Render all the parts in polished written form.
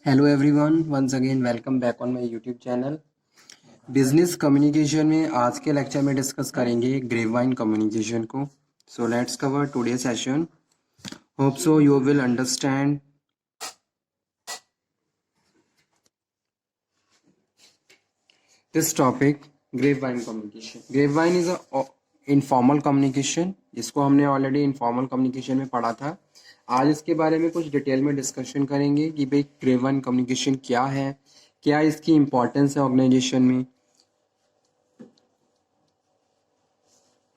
Hello everyone, once again welcome back on my YouTube channel. Business communication में आज के lecture में discuss करेंगे ग्रेपवाइन कम्युनिकेशन को। So let's cover today session. Hope so you will understand this topic. Grapevine communication, grapevine is a informal communication, जिसको हमने already informal communication में पढ़ा था। आज इसके बारे में कुछ डिटेल में डिस्कशन करेंगे कि भाई ग्रेपवाइन कम्युनिकेशन क्या है, क्या इसकी इम्पोर्टेंस है ऑर्गेनाइजेशन में,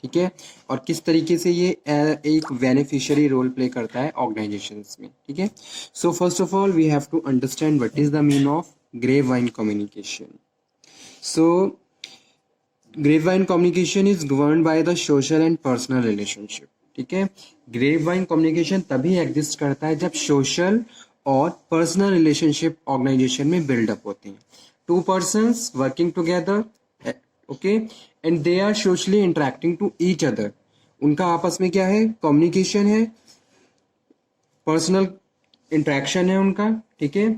ठीक है, और किस तरीके से ये एक बेनिफिशियरी रोल प्ले करता है ऑर्गेनाइजेशंस में। ठीक है, so first of all we have to understand what is the mean of grapevine communication. So grapevine communication is governed by the social and personal relationship. ठीक है, ग्रेपवाइन कम्युनिकेशन तभी exist करता है जब सोशल और पर्सनल रिलेशनशिप ऑर्गेनाइजेशन में build up होते हैं। Two persons working together, okay, and they are socially interacting to each other. उनका आपस में क्या है, कम्युनिकेशन है, पर्सनल इंटरेक्शन है उनका। ठीक है,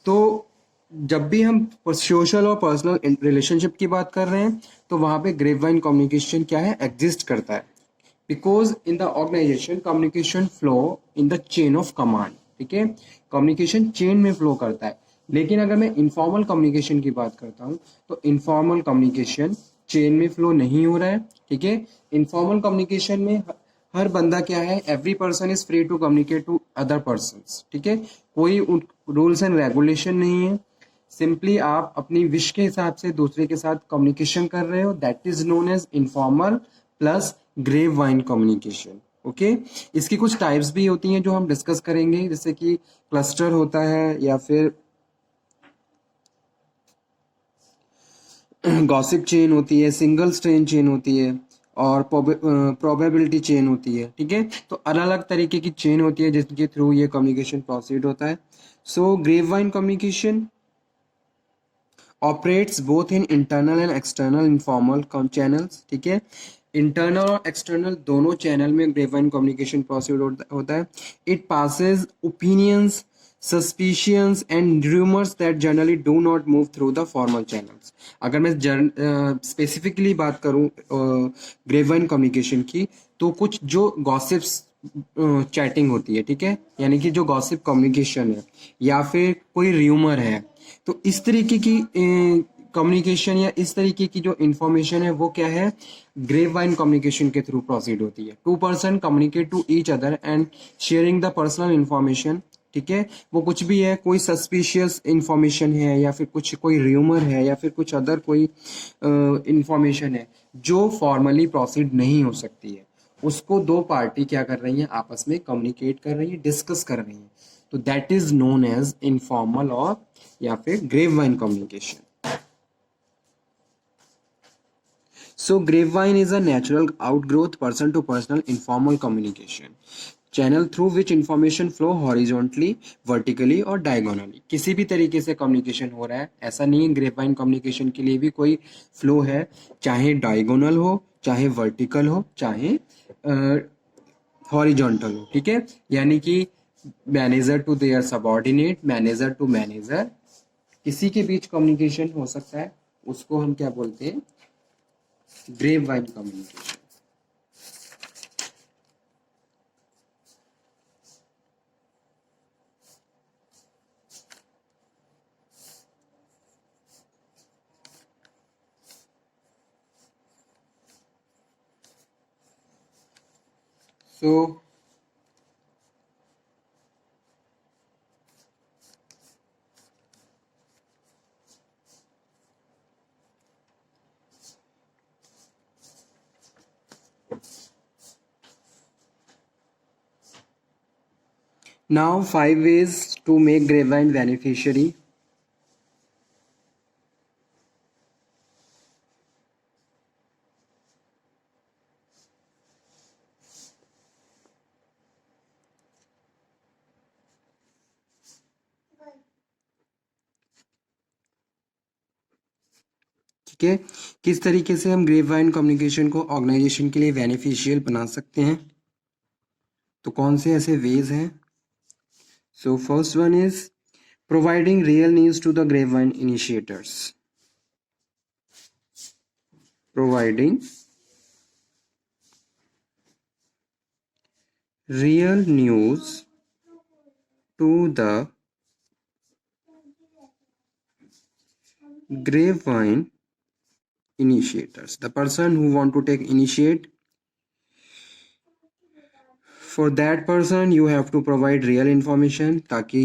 तो जब भी हम सोशल और पर्सनल रिलेशनशिप की बात कर रहे हैं तो वहां पे ग्रेपवाइन कम्युनिकेशन क्या है, एग्जिस्ट करता है। Because in the organisation communication flow in the chain of command. ठीक है, कम्युनिकेशन चेन में फ्लो करता है। लेकिन अगर मैं इनफॉर्मल कम्युनिकेशन की बात करता हूँ तो इनफॉर्मल कम्युनिकेशन चेन में फ्लो नहीं हो रहा है। ठीक है, इनफॉर्मल कम्युनिकेशन में हर बंदा क्या है, every person is free to communicate to other person. ठीक है, कोई रूल्स एंड रेगुलेशन नहीं है, सिंपली आप अपनी विश के हिसाब से दूसरे के साथ कम्युनिकेशन कर रहे हो। That is known as informal plus grapevine communication. Okay, इसकी कुछ टाइप्स भी होती हैं जो हम डिस्कस करेंगे, जैसे कि क्लस्टर होता है, या फिर गॉसिप चेन होती है, सिंगल स्ट्रेन चेन होती है, और प्रोबेबिलिटी चेन होती है। ठीक है, तो अलग अलग तरीके की चेन होती है जिसके थ्रू ये कम्युनिकेशन प्रोसीड होता है। So grapevine communication operates both in internal and external informal channels. ठीक है, इंटरनल और एक्सटर्नल दोनों चैनल में ग्रेपवाइन कम्युनिकेशन प्रोसीड होता है। It passes opinions, suspicions and rumours that generally do not move through the formal channels. अगर मैं specifically बात करूं ग्रेपवाइन कम्युनिकेशन की, तो कुछ जो गॉसिप्स चैटिंग होती है, ठीक है, यानी कि जो गॉसिप कम्युनिकेशन है या फिर कोई र्यूमर है, तो इस तरीके की कम्युनिकेशन या इस तरीके की जो इंफॉर्मेशन है वो क्या है, ग्रेपवाइन कम्युनिकेशन के थ्रू प्रोसीड होती है। Two person communicate to each other and sharing the personal information. ठीक है, वो कुछ भी है, कोई सस्पिशियस इंफॉर्मेशन है या फिर कुछ कोई र्यूमर है या फिर कुछ अदर कोई इंफॉर्मेशन है जो फॉर्मली प्रोसीड नहीं हो सकती है, उसको दो पार्टी क्या कर रही हैं, आपस में कम्युनिकेट कर रही है, डिस्कस कर रही है। तो that is known as informal और या फिर grapevine communication. So grapevine is a natural outgrowth person to personal informal communication channel through which information flow horizontally, vertically और diagonally। किसी भी तरीके से कम्युनिकेशन हो रहा है, ऐसा नहीं है ग्रेपवाइन कम्युनिकेशन के लिए भी कोई फ्लो है, चाहे डायगोनल हो, चाहे वर्टिकल हो, चाहे हॉरिजॉन्टल हो। ठीक है, यानी कि manager to their subordinate, manager to manager, किसी के बीच कम्युनिकेशन हो सकता है, उसको हम क्या बोलते हैं, grapevine communication. So now 5 ways to make grapevine beneficiary। ठीक है, किस तरीके से हम ग्रेपवाइन कम्युनिकेशन को ऑर्गेनाइजेशन के लिए बेनिफिशियल बना सकते हैं, तो कौन से ऐसे वेज हैं। So first one is providing real news to the grapevine initiators, providing real news to the grapevine initiators, the person who want to take initiate. For that person you have to provide real information ताकि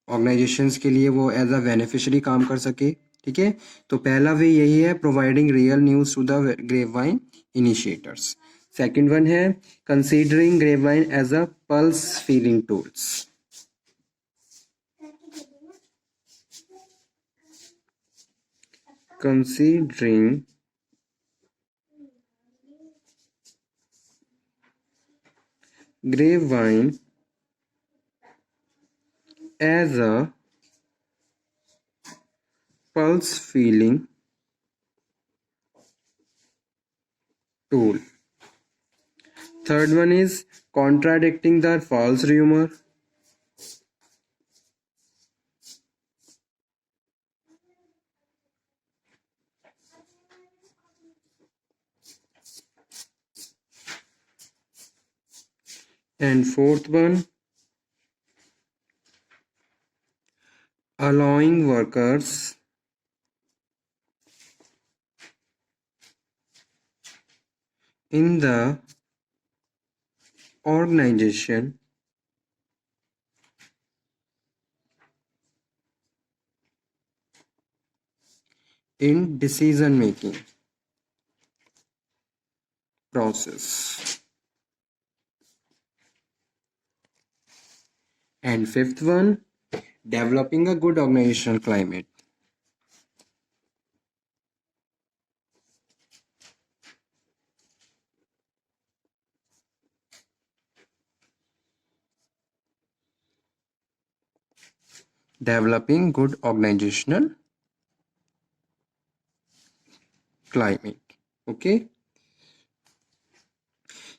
organisations के लिए वो as a beneficiary काम कर सके, ठीक है। तो पहला वे यही है, providing real news to the grapevine initiators. Second one है considering grapevine as a pulse feeling tools, considering grapevine as a pulse feeling tool. Third one is contradicting the false rumor. And fourth one, allowing workers in the organization in decision making process. And fifth one, developing a good organizational climate. Developing good organizational climate. Okay.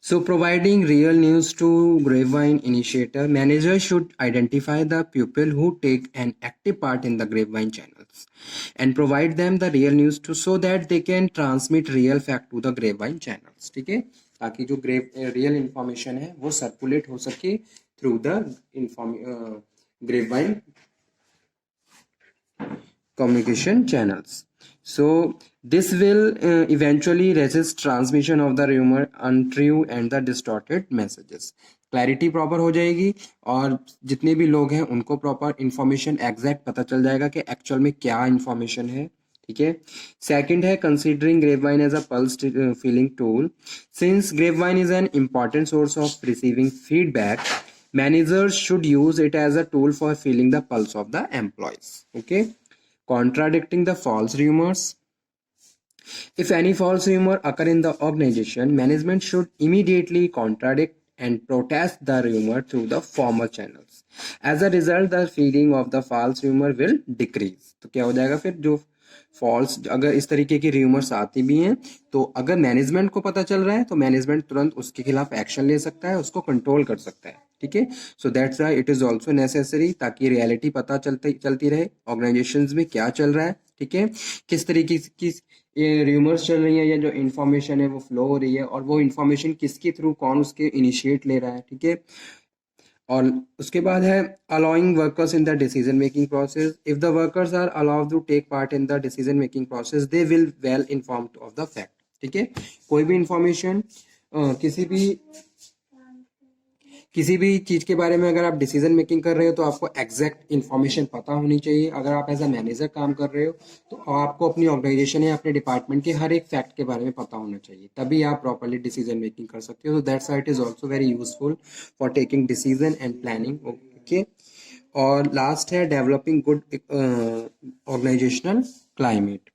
So providing real news to grapevine initiator, managers should identify the people who take an active part in the grapevine channels and provide them the real news to so that they can transmit real fact to the grapevine channels, ठीक है, ताकि जो real information है वो circulate हो सके through the grapevine communication channels. So this will eventually resist transmission of the rumor, untrue and the distorted messages. Clarity proper हो जाएगी और जितने भी लोग हैं उनको प्रॉपर इंफॉर्मेशन एग्जैक्ट पता चल जाएगा कि एक्चुअल में क्या इंफॉर्मेशन है, ठीक है। सेकंड है considering grapevine as a pulse feeling tool. Since grapevine is an important source of receiving feedback, managers should use it as a tool for feeling the pulse of the employees. Okay. Contradicting the false rumors. If any false rumor occur in the organization, management should immediately contradict and protest the rumor through the formal channels. As a result, the feeling of the false rumor will decrease. तो क्या हो जाएगा फिर, जो false अगर इस तरीके की रूमर्स आती भी हैं तो अगर मैनेजमेंट को पता चल रहा है तो मैनेजमेंट तुरंत उसके खिलाफ एक्शन ले सकता है, उसको कंट्रोल कर सकता है, ठीक है। So that's why it is also necessary, ताकि रियलिटी पता चलती रहे ऑर्गेनाइजेशंस में क्या चल रहा है, ठीक है, किस तरीके की ये र्यूमर्स चल रही है या जो इन्फॉर्मेशन है वो फ्लो हो रही है और वो इन्फॉर्मेशन किसके थ्रू कौन उसके इनिशिएट ले रहा है, ठीक है। और उसके बाद है allowing workers in the decision making process. If the workers are allowed to take part in the decision making process, they will well informed of the fact, ठीक है। कोई भी इंफॉर्मेशन किसी भी चीज के बारे में अगर आप डिसीजन मेकिंग कर रहे हो तो आपको एग्जैक्ट इन्फॉर्मेशन पता होनी चाहिए। अगर आप एज अ मैनेजर काम कर रहे हो तो आपको अपनी ऑर्गेनाइजेशन या अपने डिपार्टमेंट के हर एक फैक्ट के बारे में पता होना चाहिए, तभी आप प्रॉपरली डिसीजन मेकिंग कर सकते हो। तो that's why it is also very useful for taking decision and planning, okay. और लास्ट है developing good organisational climate.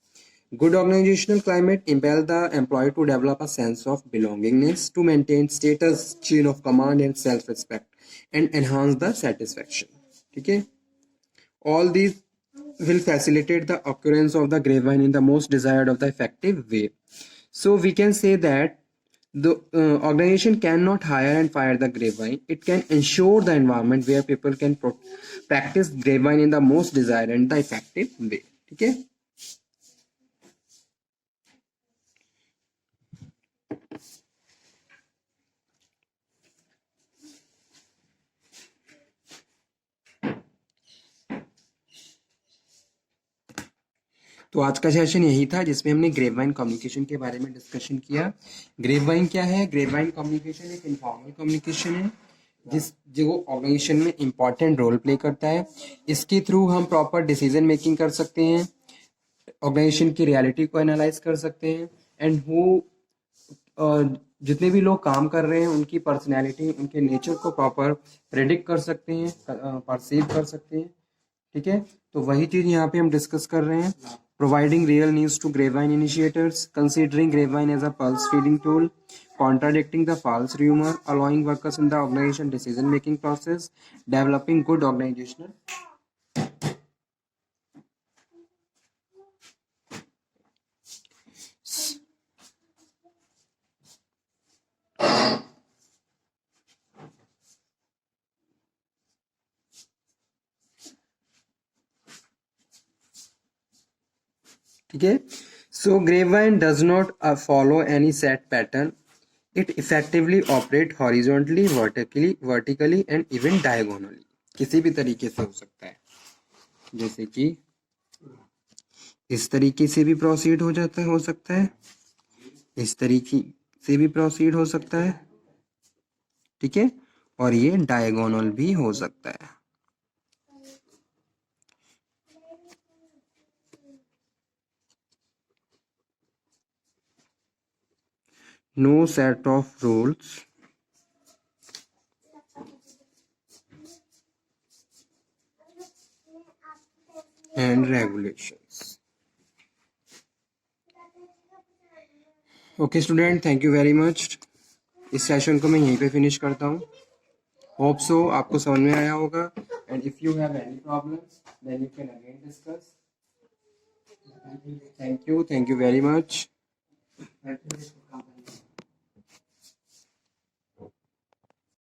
Good organizational climate impel the employee to develop a sense of belongingness, to maintain status, chain of command and self-respect, and enhance the satisfaction. ठीक है, all these will facilitate the occurrence of the grapevine in the most desired of the effective way. So we can say that The organization cannot hire and fire the grapevine. It can ensure the environment where people can practice grapevine in the most desired and the effective way. ठीक है. तो आज का session यही था जिसमें हमने grapevine communication के बारे में डिस्कशन किया. ग्रेपवाइन क्या है? ग्रेपवाइन कम्युनिकेशन एक इनफॉर्मल कम्युनिकेशन है जो ऑर्गेनाइजेशन में इंपॉर्टेंट रोल प्ले करता है. इसके थ्रू हम प्रॉपर डिसीजन मेकिंग कर सकते हैं, ऑर्गेनाइजेशन की रियलिटी को एनालाइज कर सकते हैं, एंड जितने भी लोग काम कर रहे हैं उनकी पर्सनैलिटी, उनके नेचर को प्रॉपर प्रेडिक्ट कर सकते हैं, परसीव कर सकते हैं. ठीक है, तो वही चीज यहाँ पे हम डिस्कस कर रहे हैं. Providing real news to grapevine initiators, considering grapevine as a pulse feeding tool, contradicting the false rumor, allowing workers in the organization decision making process, developing good organizational. ठीक है, so grapevine does not follow any set pattern. It effectively operate horizontally, vertically and even diagonally. किसी भी तरीके से हो सकता है, जैसे कि इस तरीके से भी प्रोसीड हो सकता है, इस तरीके से भी प्रोसीड हो सकता है. ठीक है, और ये डायगोनल भी हो सकता है. No set of rules and regulations. Okay student, thank you very much. इस सेशन को मैं यहीं पे फिनिश करता हूँ. होप सो आपको समझ में आया होगा, and if you have any problems then you can again discuss. Thank you very much.